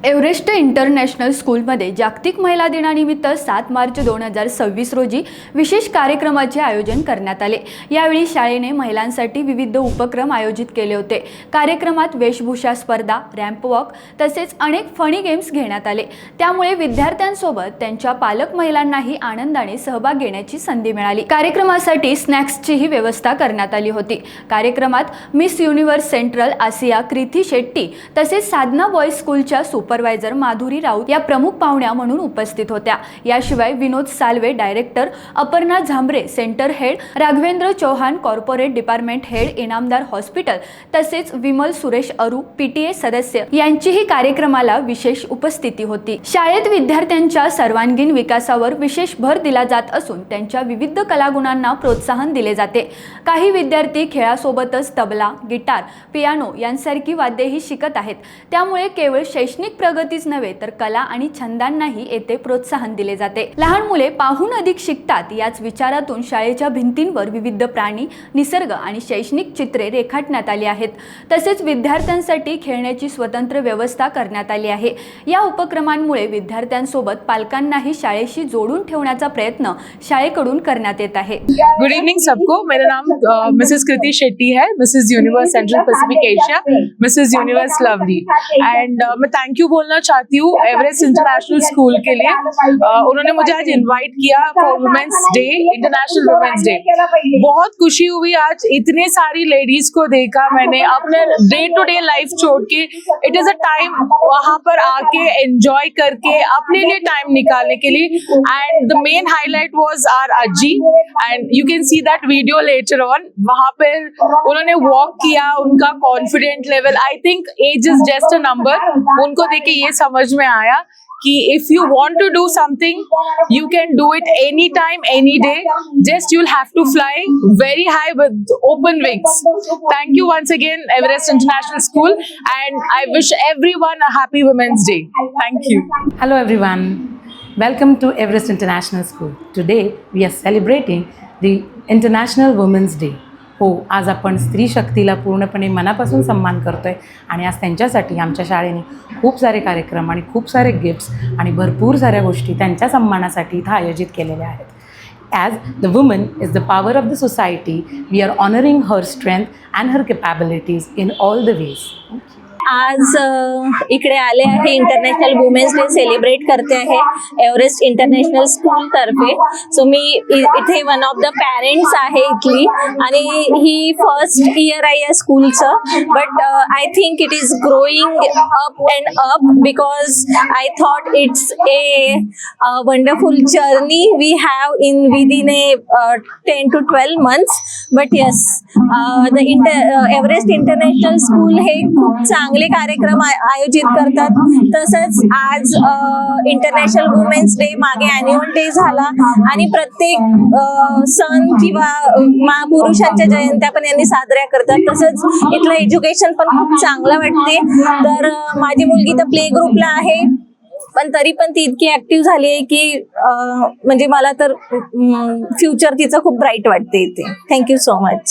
Everest international स्कूलमध्ये जागतिक महिला दिनानिमित्त 7 मार्च 2026 रोजी विशेष कार्यक्रमाचे आयोजन करण्यात आले। यावेळी शाळेने महिलांसाठी विविध उपक्रम आयोजित केले होते। कार्यक्रमात वेशभूषा स्पर्धा, रॅम्प वॉक तसेच अनेक फनी गेम्स घेण्यात आले। त्यामुळे विद्यार्थ्यांसोबत त्यांच्या पालक महिलांनाही आनंदाने सहभाग घेण्याची संधी मिळाली। कार्यक्रमासाठी स्नॅक्सचीही व्यवस्था करण्यात आली होती। कार्यक्रमात मिस युनिव्हर्स सेंट्रल आसिया कृती शेट्टी तसेच साधना बॉयज स्कूलच्या सुपरवायझर माधुरी राऊत या प्रमुख पाहुण्या म्हणून उपस्थित होत्या। याशिवाय Vinod Salve director, Aparna Zambare centre head, Raghavendra Chauhan corporate department head, Inamdar hospital तसेच विमल सुरेश अरू पीटीए सदस्य यांचीही कार्यक्रमाला विशेष उपस्थिती होती। शाळेत विद्यार्थ्यांच्या सर्वांगीण विकासावर विशेष भर दिला जात असून त्यांच्या विविध कलागुणांना प्रोत्साहन दिले जाते। काही विद्यार्थी खेळासोबतच तबला, गिटार, पियानो यांसारखी वाद्येही शिकत आहेत। त्यामुळे केवळ शैक्षणिक प्रगतीच नव्हे तर कला आणि छंदांनाही येथे प्रोत्साहन दिले जाते। लहान मुले पाहून अधिक शिकतात याच विचारातून शाळेच्या भिंतींवर विविध प्राणी, निसर्ग आणि शैक्षणिक चित्रे रेखाटण्यात आली आहेत। तसेच विद्यार्थ्यांसाठी खेळण्याची स्वतंत्र व्यवस्था करण्यात आली आहे। या उपक्रमांमुळे विद्यार्थ्यांसोबत पालकांनाही शाळेशी जोडून ठेवण्याचा प्रयत्न शाळेकडून करण्यात येत आहे। गुड इवनिंग सबको, मेरा नाम मिसेस कृति शेट्टी है, Mrs universe central Pacific Asia, Mrs universe lovely. End मैं थैंक यू बोलना चाहती हूँ एवरेस्ट इंटरनेशनल स्कूल के लिए। उन्होंने मुझे आज इनवाइट किया for women's day, international women's day. बहुत खुशी हुई आज इतने सारी लेडीज को देखा मैंने अपने डे टू डे लाइफ छोड़ के। इट इज अ टाइम वहाँ पर आके एंजॉय करके अपने लिए टाइम निकालने के लिए। End the main highlight was our ajji, and you can see that video later on. वहाँ पर उन्होंने वॉक किया, उनका confident level, I think age is just a number. उनको देख के ये समझ में आया कि if you want to do something, you can do it anytime, any day. Just you'll have to fly very high with open wings. Thank you once again, Everest International School, and I wish everyone a happy Women's Day. Thank you. Hello everyone, welcome to Everest International School. Today we are celebrating the International Women's Day. हो, आज आपण स्त्री शक्तीला पूर्णपणे मनापासून सन्मान करतोय आणि आज त्यांच्यासाठी आमच्या शाळेने खूप सारे कार्यक्रम आणि खूप सारे गिफ्ट्स आणि भरपूर साऱ्या गोष्टी त्यांच्या सन्मानासाठी इथं आयोजित केलेल्या आहेत. As the woman is the power of the society, we are honoring her strength and her capabilities in all the ways. आज इकडे आले आहे, इंटरनॅशनल वुमेन्स डे सेलिब्रेट करते आहे एव्हरेस्ट इंटरनॅशनल स्कूल तर्फे। सो मी इथे वन ऑफ द पॅरेंट्स आहे इथली, आणि ही फर्स्ट इयर आहे या स्कूलचं। But I think it is growing up and up because I thought it's a wonderful journey we have in within a 10 to 12 months. But yes, the Everest international school हे खूप चांगले कार्यक्रम आयोजित करतात। तसंच आज इंटरनॅशनल वुमेन्स डे मागे annual day झाला, आणि प्रत्येक सण किंवा महापुरुषांच्या जयंत्या पण यांनी साजऱ्या करतात। तसंच इथलं एज्युकेशन पण खूप चांगलं वाटते। तर माझी मुलगी तर प्ले ग्रुपला आहे, पण तरी पण ती इतकी ऍक्टिव्ह झाली आहे की म्हणजे मला तर फ्युचर तिचं खूप ब्राईट वाटते इथे। Thank you so much.